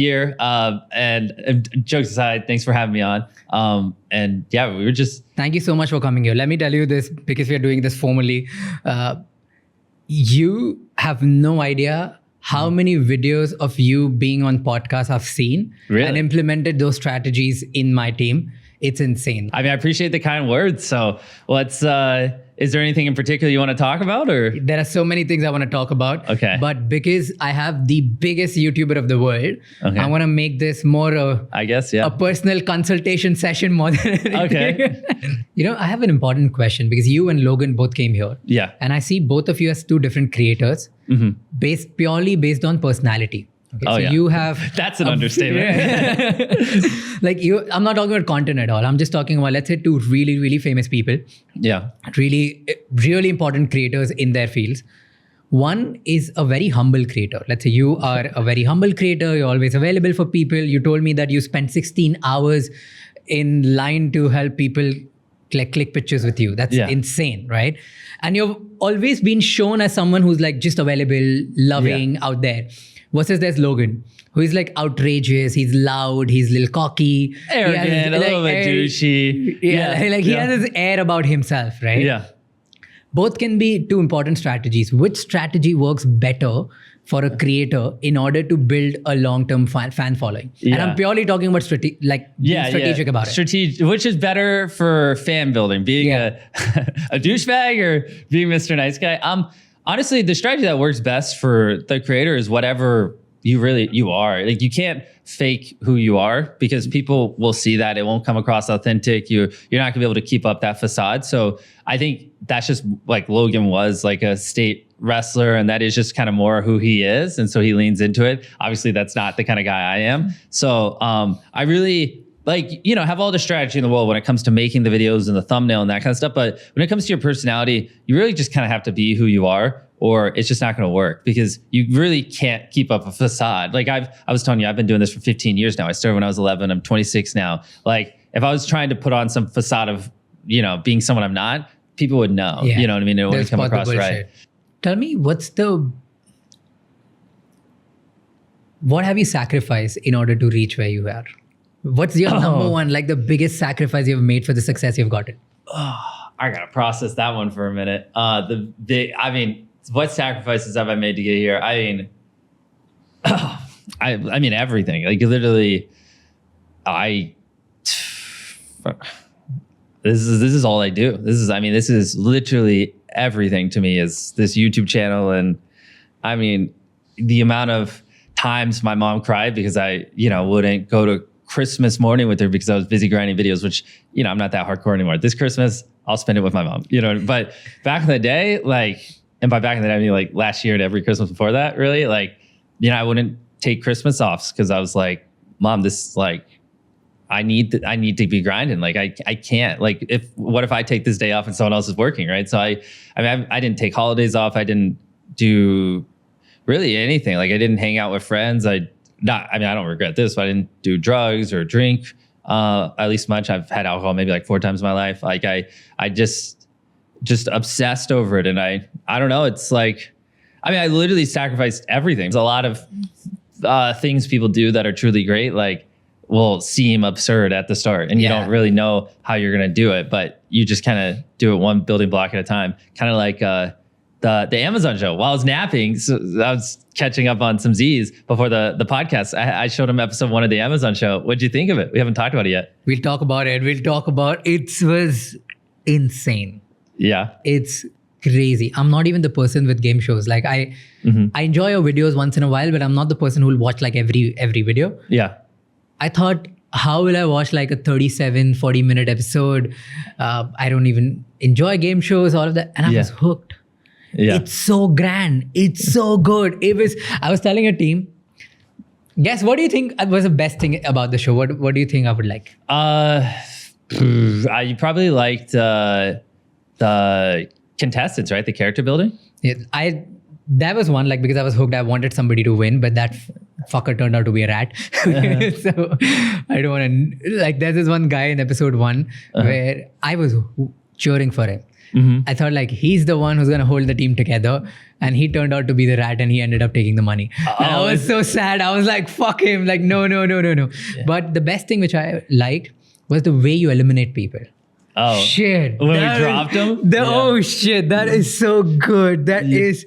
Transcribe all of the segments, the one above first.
year. And jokes aside, thanks for having me on. And yeah, we were just... Thank you so much for coming here. Let me tell you this, because we are doing this formally. You have no idea how many videos of you being on podcasts I've seen and implemented those strategies in my team. It's insane. I mean, I appreciate the kind words. So let's... is there anything in particular you want to talk about, or? There are so many things I want to talk about. Okay. But because I have the biggest YouTuber of the world, I want to make this more a personal consultation session more than anything. Okay. I have an important question, because you and Logan both came here. Yeah. And I see both of you as two different creators, purely based on personality. Okay, so you have... That's an understatement. I'm not talking about content at all. I'm just talking about, let's say, two really, really famous people. Yeah. Really, really important creators in their fields. One is a very humble creator. Let's say you are a very humble creator. You're always available for people. You told me that you spent 16 hours in line to help people click pictures with you. That's insane, right? And you've always been shown as someone who's like just available, loving, out there. Versus there's Logan, who is like outrageous, he's loud, he's a little cocky. Arrogant, a little bit douchey. He has this air about himself, right? Yeah. Both can be two important strategies. Which strategy works better for a creator in order to build a long-term fan following? Yeah. And I'm purely talking about strategic about it. Which is better for fan building, being a douchebag or being Mr. Nice Guy? Honestly, the strategy that works best for the creator is whatever you are. Like, you can't fake who you are, because people will see that. It won't come across authentic. You're not gonna be able to keep up that facade. So I think that's just like Logan was like a state wrestler, and that is just kind of more who he is. And so he leans into it. Obviously, that's not the kind of guy I am. So I really... have all the strategy in the world when it comes to making the videos and the thumbnail and that kind of stuff. But when it comes to your personality, you really just kind of have to be who you are, or it's just not going to work, because you really can't keep up a facade. Like I was telling you, I've been doing this for 15 years now. I started when I was 11. I'm 26 now. Like, if I was trying to put on some facade of, being someone I'm not, people would know. You know what I mean? It wouldn't come across right. Tell me, what have you sacrificed in order to reach where you are? What's your number one, like the biggest sacrifice you've made for the success you've gotten? I gotta process that one for a minute. What sacrifices have I made to get here? I mean everything. Like, literally, this is all I do. This is literally everything to me, is this YouTube channel. And I mean, the amount of times my mom cried because I, wouldn't go to Christmas morning with her because I was busy grinding videos, which, I'm not that hardcore anymore. This Christmas, I'll spend it with my mom, but back in the day, and by back in the day, I mean like last year and every Christmas before that, really, I wouldn't take Christmas off because I was like, Mom, this is I need to be grinding. I can't, what if I take this day off and someone else is working, right? So I didn't take holidays off. I didn't do really anything. I didn't hang out with friends. I don't regret this, but I didn't do drugs or drink at least much. I've had alcohol maybe 4 times in my life. I just obsessed over it. And I don't know. It's I literally sacrificed everything. There's a lot of things people do that are truly great, will seem absurd at the start, and you don't really know how you're going to do it, but you just kind of do it one building block at a time. Kind of like the Amazon show. While I was napping, so I was catching up on some Z's before the podcast. I showed him episode 1 of the Amazon show. What'd you think of it? We haven't talked about it yet. We'll talk about it. It was insane. Yeah. It's crazy. I'm not even the person with game shows. I enjoy your videos once in a while, but I'm not the person who will watch every video. Yeah. I thought, how will I watch a 37, 40-minute episode? I don't even enjoy game shows, all of that. And I was hooked. Yeah. It's so grand. It's so good. I was telling a team, guess, what do you think was the best thing about the show? What do you think I would like? You probably liked the contestants, right? The character building? Yeah, that was one, because I was hooked. I wanted somebody to win, but that fucker turned out to be a rat. So I don't want to, there's this one guy in episode 1 where I was cheering for him. I thought like he's the one who's going to hold the team together. And he turned out to be the rat and he ended up taking the money. And I was so sad. I was like, fuck him. Like, no. Yeah. But the best thing which I liked was the way you eliminate people. Oh, shit. When we dropped him? Oh, shit. That is so good. There is,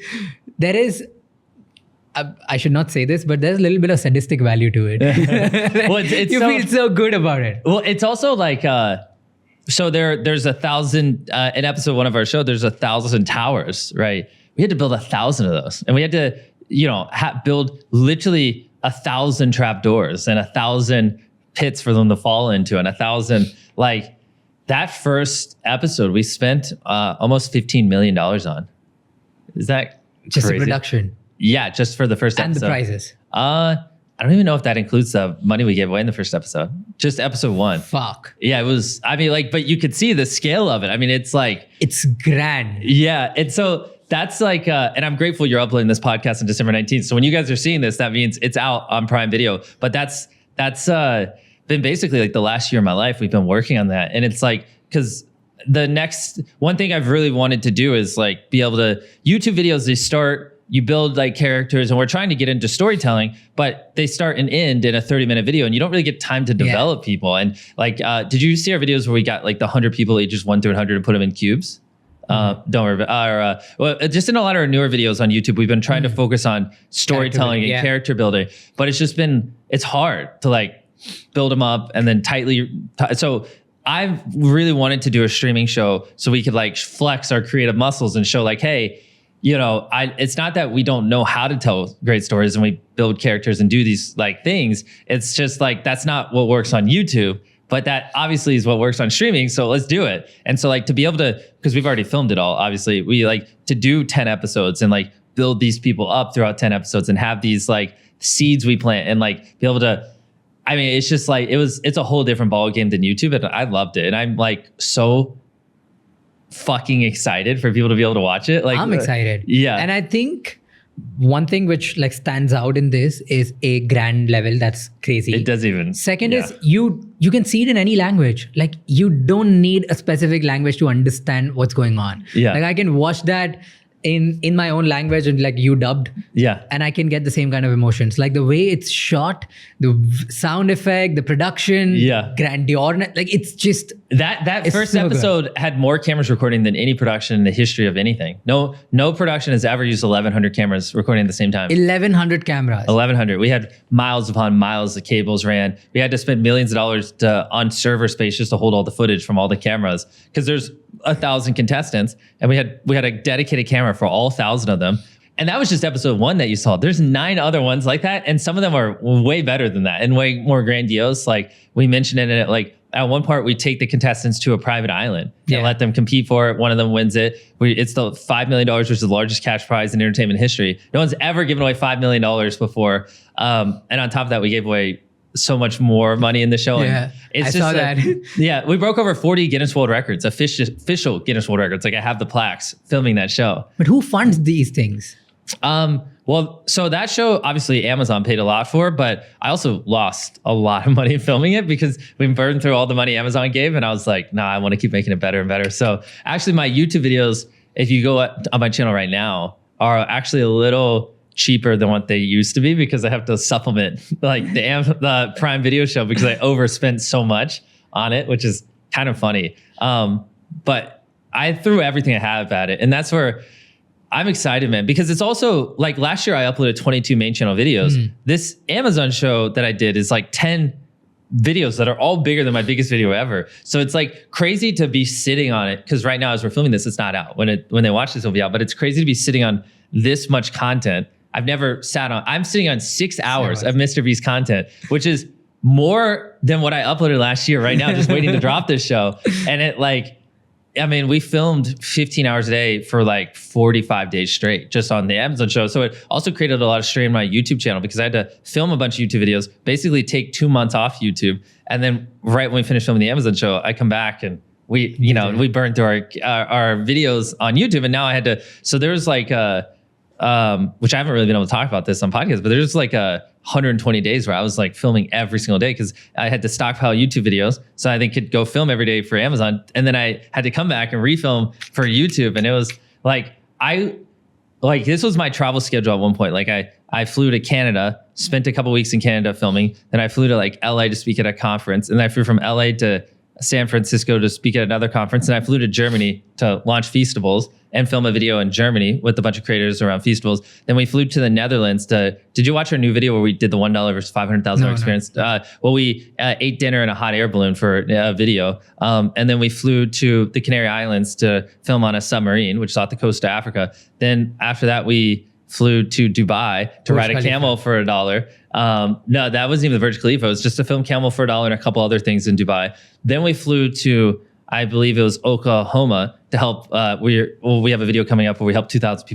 I should not say this, but there's a little bit of sadistic value to it. Well, it's you feel so good about it. Well, it's also like, so there's 1,000, in episode 1 of our show, there's 1,000 towers, right? We had to build 1,000 of those. And we had to, build literally 1,000 trap doors and 1,000 pits for them to fall into and 1,000, like that first episode we spent almost $15 million on. Is that just crazy? The production? Yeah, just for the first episode. And the prizes? I don't even know if that includes the money we gave away in the first episode. Just episode 1. Fuck. Yeah, it was, but you could see the scale of it. I mean, it's like... It's grand. Yeah. And so that's like, and I'm grateful you're uploading this podcast on December 19th. So when you guys are seeing this, that means it's out on Prime Video. But that's been basically like the last year of my life. We've been working on that. And it's like, because the next, one thing I've really wanted to do is like be able to, YouTube videos, they start, you build like characters and we're trying to get into storytelling, but they start and end in a 30-minute video and you don't really get time to develop people. And like, did you see our videos where we got like the 100 people ages 1 through 100 and put them in cubes? Don't worry about well, just in a lot of our newer videos on YouTube, we've been trying to focus on storytelling and character building, but it's just been, it's hard to like build them up and then so I've really wanted to do a streaming show so we could like flex our creative muscles and show like, hey, it's not that we don't know how to tell great stories and we build characters and do these like things. It's just like, that's not what works on YouTube, but that obviously is what works on streaming. So let's do it. And so like to be able to, because we've already filmed it all, obviously we like to do 10 episodes and like build these people up throughout 10 episodes and have these like seeds we plant and like be able to, it's just like, it's a whole different ball game than YouTube. And I loved it. And I'm like so fucking excited for people to be able to watch it. Like I'm excited. Yeah. And I think one thing which like stands out in this is a grand level that's crazy. It does even. Second is you can see it in any language. Like you don't need a specific language to understand what's going on. Yeah. Like I can watch that in my own language and like you dubbed. Yeah. And I can get the same kind of emotions. Like the way it's shot, the sound effect, the production, grandeur. Like it's just that first episode had more cameras recording than any production in the history of anything. No production has ever used 1,100 cameras recording at the same time. 1,100 cameras. 1,100. We had miles upon miles of cables ran. We had to spend millions of dollars on server space just to hold all the footage from all the cameras because there's 1,000 contestants and we had a dedicated camera for all 1,000 of them. And that was just episode 1 that you saw. There's 9 other ones like that. And some of them are way better than that and way more grandiose. Like we mentioned in it, like at one part we take the contestants to a private island and let them compete for it. One of them wins it. It's the $5 million, which is the largest cash prize in entertainment history. No one's ever given away $5 million before. And on top of that, we gave away so much more money in the show. Yeah, and it's I just saw that. Yeah, we broke over 40 Guinness World Records, official Guinness World Records. Like I have the plaques filming that show. But who funds these things? Well, so that show, obviously Amazon paid a lot for, but I also lost a lot of money filming it because we burned through all the money Amazon gave. And I was like, nah, I want to keep making it better and better. So actually my YouTube videos, if you go on my channel right now, are actually a little cheaper than what they used to be because I have to supplement like the Prime Video show because I overspent so much on it, which is kind of funny. But I threw everything I have at it. And that's where I'm excited, man, because it's also like last year I uploaded 22 main channel videos. This Amazon show that I did is like 10 videos that are all bigger than my biggest video ever. So it's like crazy to be sitting on it because right now as we're filming this, it's not out. When they watch this, it'll be out. But it's crazy to be sitting on this much content. I've never sat on. I'm sitting on 6 hours of Mr. Beast content, which is more than what I uploaded last year. Right now, just waiting to drop this show, and it like. I mean, we filmed 15 hours a day for like 45 days straight just on the Amazon show. So it also created a lot of strain on my YouTube channel because I had to film a bunch of YouTube videos, basically take 2 months off YouTube. And then right when we finished filming the Amazon show, I come back and we burned through our videos on YouTube. And now I had to, so there's like which I haven't really been able to talk about this on podcasts, but there's like 120 days where I was like filming every single day because I had to stockpile YouTube videos so I then could go film every day for Amazon. And then I had to come back and refilm for YouTube. And it was like, this was my travel schedule at one point. Like I flew to Canada, spent a couple weeks in Canada filming. Then I flew to like LA to speak at a conference. And then I flew from LA to San Francisco to speak at another conference. And I flew to Germany to launch Feastables and film a video in Germany with a bunch of creators around Feastables. Then we flew to the Netherlands did you watch our new video where we did the $1 versus $500,000 experience? Well, we ate dinner in a hot air balloon for a video. And then we flew to the Canary Islands to film on a submarine, which is off the coast of Africa. Then after that, we flew to Dubai to ride a camel for $1. No, that wasn't even the Burj Khalifa. It was just to film camel for $1 and a couple other things in Dubai. Then we flew to, I believe it was Oklahoma to help. We have a video coming up where we helped 2,000 people